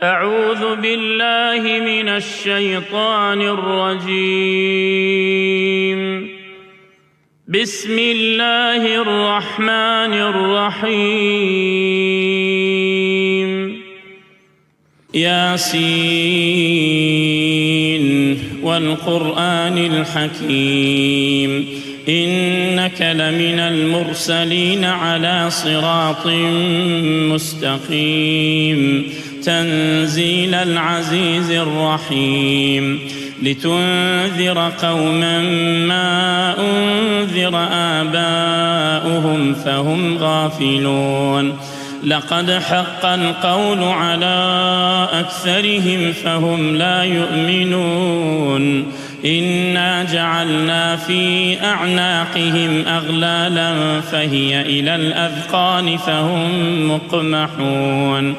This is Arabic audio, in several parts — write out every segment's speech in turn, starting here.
أعوذ بالله من الشيطان الرجيم. بسم الله الرحمن الرحيم. ياسين والقرآن الحكيم إنك لمن المرسلين على صراط مستقيم تنزيل العزيز الرحيم لتنذر قوما ما أنذر آباؤهم فهم غافلون لقد حق القول على أكثرهم فهم لا يؤمنون إنا جعلنا في أعناقهم أغلالا فهي إلى الأذقان فهم مقمحون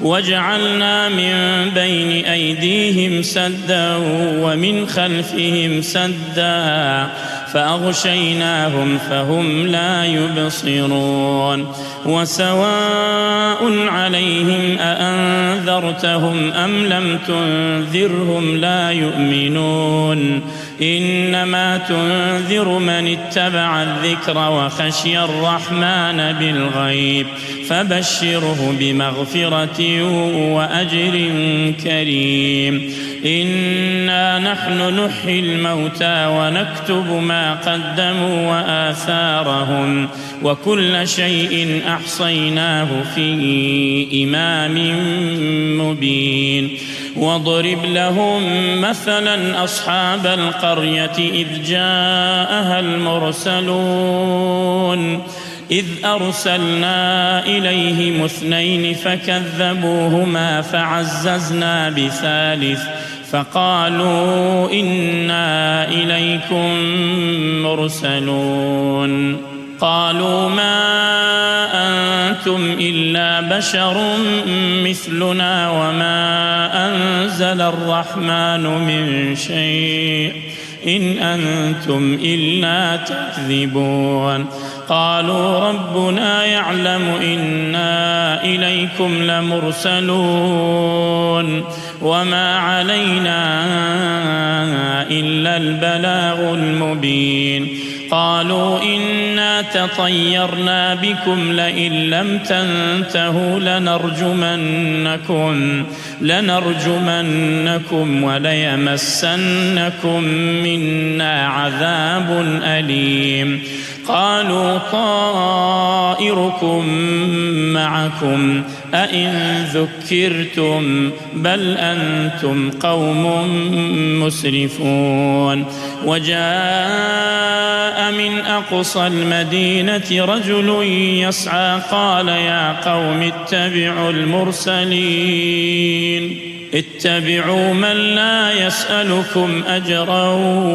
وجعلنا من بين أيديهم سدا ومن خلفهم سدا فأغشيناهم فهم لا يبصرون وسواء عليهم أأنذرتهم أم لم تنذرهم لا يؤمنون إنما تنذر من اتبع الذكر وخشي الرحمن بالغيب فبشره بمغفرة وأجر كريم إنا نحن نحيي الموتى ونكتب ما قدموا وآثارهم وكل شيء أحصيناه في إمام مبين واضرب لهم مثلا أصحاب القرية إذ جاءها المرسلون إذ أرسلنا إليهم اثنين فكذبوهما فعززنا بثالث فقالوا إنا إليكم مرسلون قالوا ما أنتم إلا بشر مثلنا وما أنزل الرحمن من شيء إن أنتم إلا تكذبون قالوا ربنا يعلم إنا إليكم لمرسلون وما علينا إلا البلاغ المبين قالوا إنا تطيرنا بكم لئن لم تنتهوا لنرجمنكم وليمسنكم منا عذاب أليم قالوا طائركم معكم أئن ذكرتم بل أنتم قوم مسرفون وجاء من أقصى المدينة رجل يسعى قال يا قوم اتبعوا المرسلين اتبعوا من لا يسألكم أجرا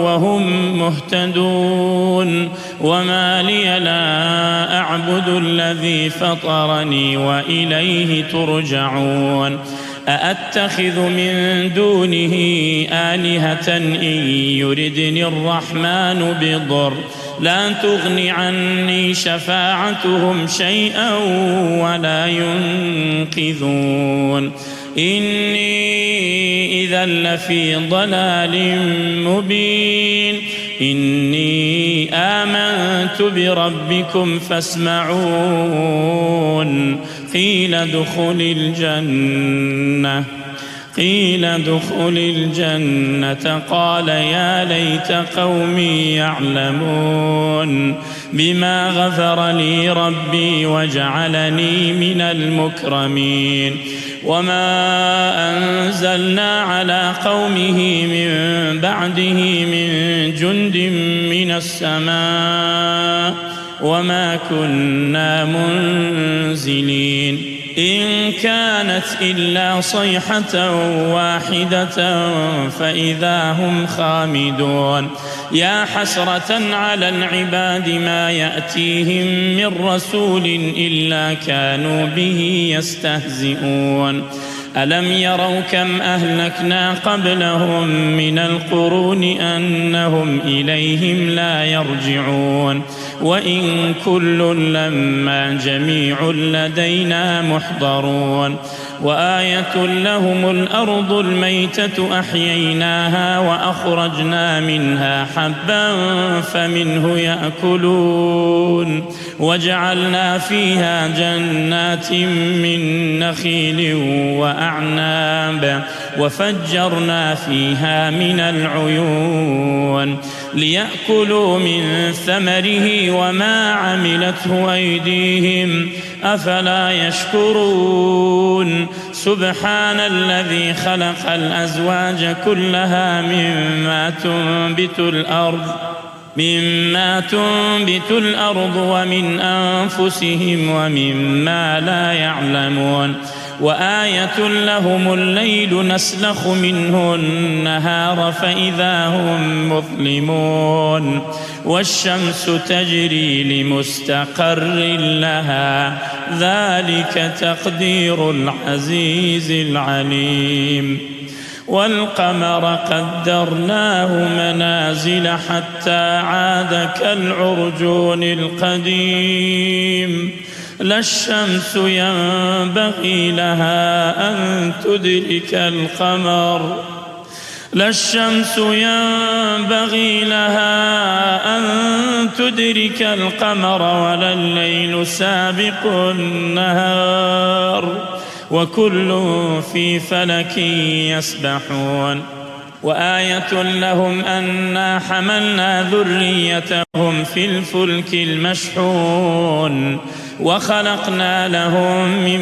وهم مهتدون وما لي لا أعبد الذي فطرني وإليه ترجعون أأتخذ من دونه آلهة إن يردني الرحمن بضر لا تغن عني شفاعتهم شيئا ولا ينقذون إني إذا لفي ضلال مبين إني آمنت بربكم فاسمعون قيل ادخل الجنة قال يا ليت قومي يعلمون بما غفر لي ربي وجعلني من المكرمين وما أنزلنا على قومه من بعده من جند من السماء وما كنا منزلين إن كانت إلا صيحة واحدة فإذا هم خامدون يا حسرة على العباد ما يأتيهم من رسول إلا كانوا به يستهزئون ألم يروا كم أهلكنا قبلهم من القرون أنهم إليهم لا يرجعون وإن كل لما جميع لدينا محضرون وآية لهم الأرض الميتة أحييناها وأخرجنا منها حبا فمنه يأكلون وجعلنا فيها جنات من نخيل وأعناب وفجرنا فيها من العيون ليأكلوا من ثمره وما عملته أيديهم أفلا يشكرون سبحان الذي خلق الأزواج كلها مما تنبت الأرض ومن أنفسهم ومما لا يعلمون وآية لهم الليل نسلخ منه النهار فإذا هم مظلمون والشمس تجري لمستقر لها ذلك تقدير العزيز العليم والقمر قدرناه منازل حتى عاد كالعرجون القديم لا الشمس ينبغي لها أن تدرك القمر ولا الليل سابق النهار وكل في فلك يسبحون وآية لهم أنا حملنا ذريتهم في الفلك المشحون وخلقنا لهم من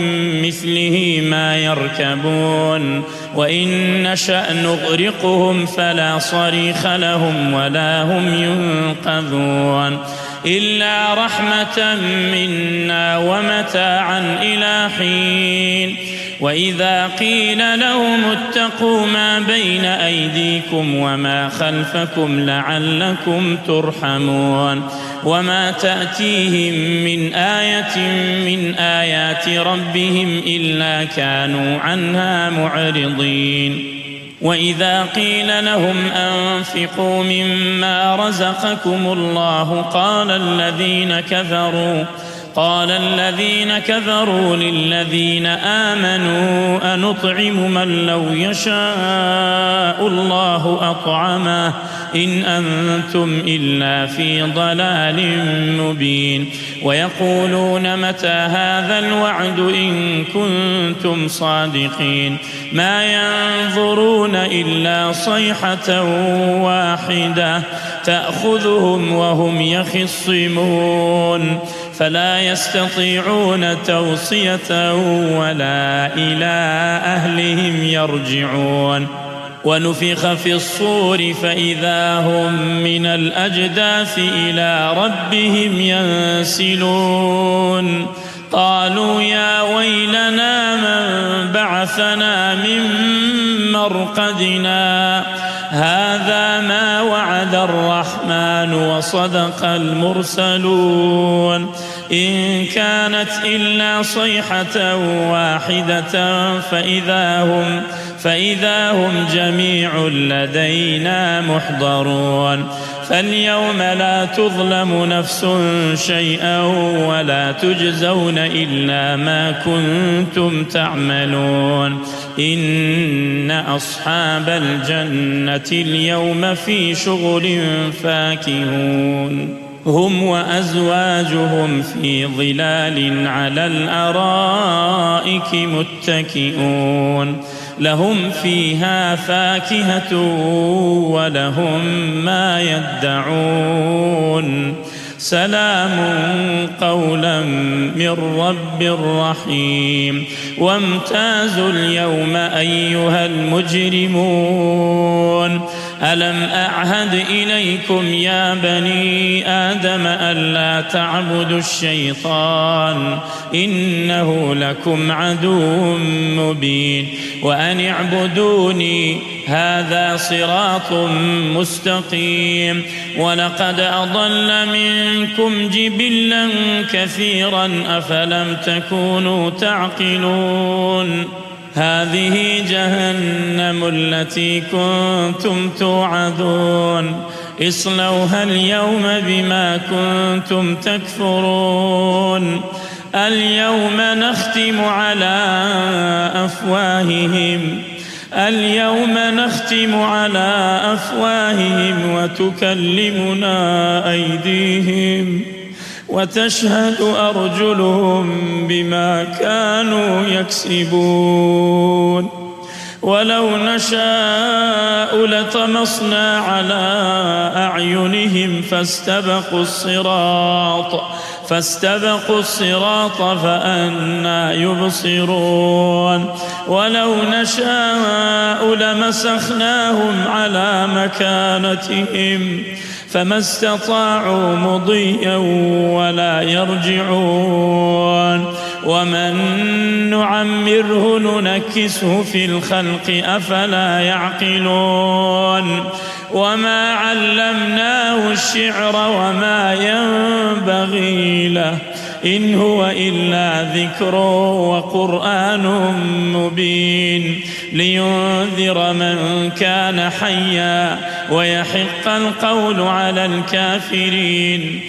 مثله ما يركبون وإن نشأ نغرقهم فلا صريخ لهم ولا هم ينقذون إلا رحمة منا ومتاعا إلى حين وإذا قيل لهم اتقوا ما بين أيديكم وما خلفكم لعلكم ترحمون وما تأتيهم من آية من آيات ربهم إلا كانوا عنها معرضين وإذا قيل لهم أنفقوا مما رزقكم الله قال الذين كفروا للذين آمنوا أنطعم من لو يشاء الله أطعمه إن أنتم إلا في ضلال مبين ويقولون متى هذا الوعد إن كنتم صادقين ما ينظرون إلا صيحة واحدة تأخذهم وهم يخصمون فلا يستطيعون توصية ولا إلى أهلهم يرجعون ونفخ في الصور فإذا هم من الأجداث إلى ربهم ينسلون قالوا يا ويلنا من بعثنا من مرقدنا هذا ما وعد الرحمن وصدق المرسلون إن كانت إلا صيحة واحدة فإذا هم جميع لدينا محضرون فاليوم لا تظلم نفس شيئا ولا تجزون إلا ما كنتم تعملون إن أصحاب الجنة اليوم في شغل فاكهون هم وأزواجهم في ظلال على الأرائك متكئون لهم فيها فاكهة ولهم ما يدعون سلام قولا من رب رحيم وامتازوا اليوم أيها المجرمون ألم أعهد إليكم يا بني آدم ألا تعبدوا الشيطان إنه لكم عدو مبين وأن اعبدوني هذا صراط مستقيم ولقد أضل منكم جبلا كثيرا أفلم تكونوا تعقلون هذه جهنم التي كنتم توعدون اصلوها اليوم بما كنتم تكفرون اليوم نختم على أفواههم وتكلمنا أيديهم وتشهد أرجلهم بما كانوا يكسبون ولو نشاء لطمسنا على أعينهم فاستبقوا الصراط فأنى يبصرون ولو نشاء لمسخناهم على مكانتهم فما استطاعوا مضيا ولا يرجعون ومن نعمره ننكسه في الخلق أفلا يعقلون وما علمناه الشعر وما ينبغي له إن هو إلا ذكر وقرآن مبين لينذر من كان حيا ويحق القول على الكافرين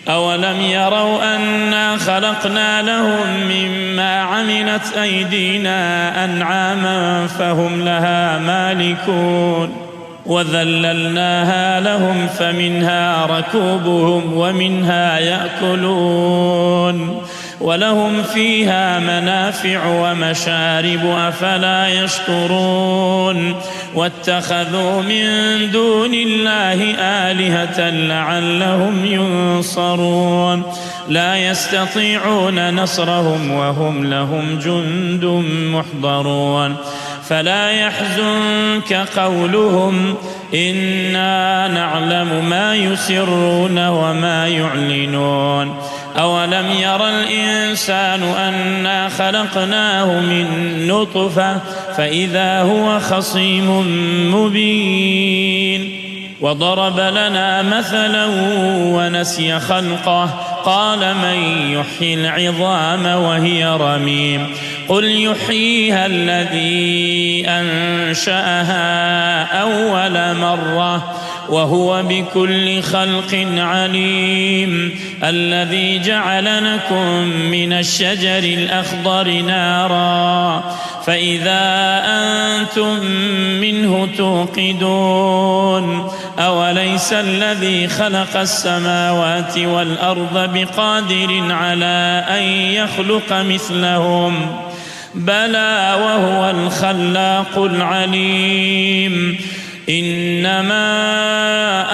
أولم يروا أنا خلقنا لهم مما عملت أيدينا أنعاما فهم لها مالكون وذللناها لهم فمنها ركوبهم ومنها يأكلون ولهم فيها منافع ومشارب أفلا يشكرون واتخذوا من دون الله آلهة لعلهم ينصرون لا يستطيعون نصرهم وهم لهم جند محضرون فلا يحزنك قولهم إنا نعلم ما يسرون وما يعلنون أولم ير الإنسان أنا خلقناه من نطفة فإذا هو خصيم مبين وضرب لنا مثلا ونسي خلقه قال من يحيي العظام وهي رميم قل يحييها الذي أنشأها أول مرة وهو بكل خلق عليم الذي جعل لكم من الشجر الأخضر نارا فإذا أنتم منه توقدون أوليس الذي خلق السماوات والأرض بقادر على أن يخلق مثلهم بلى وهو الخلاق العليم إنما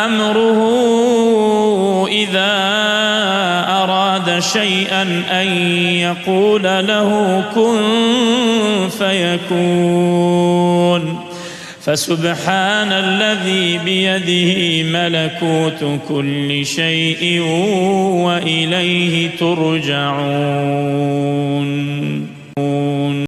أمره إذا أراد شيئا أن يقول له كن فيكون فسبحان الذي بيده ملكوت كل شيء وإليه ترجعون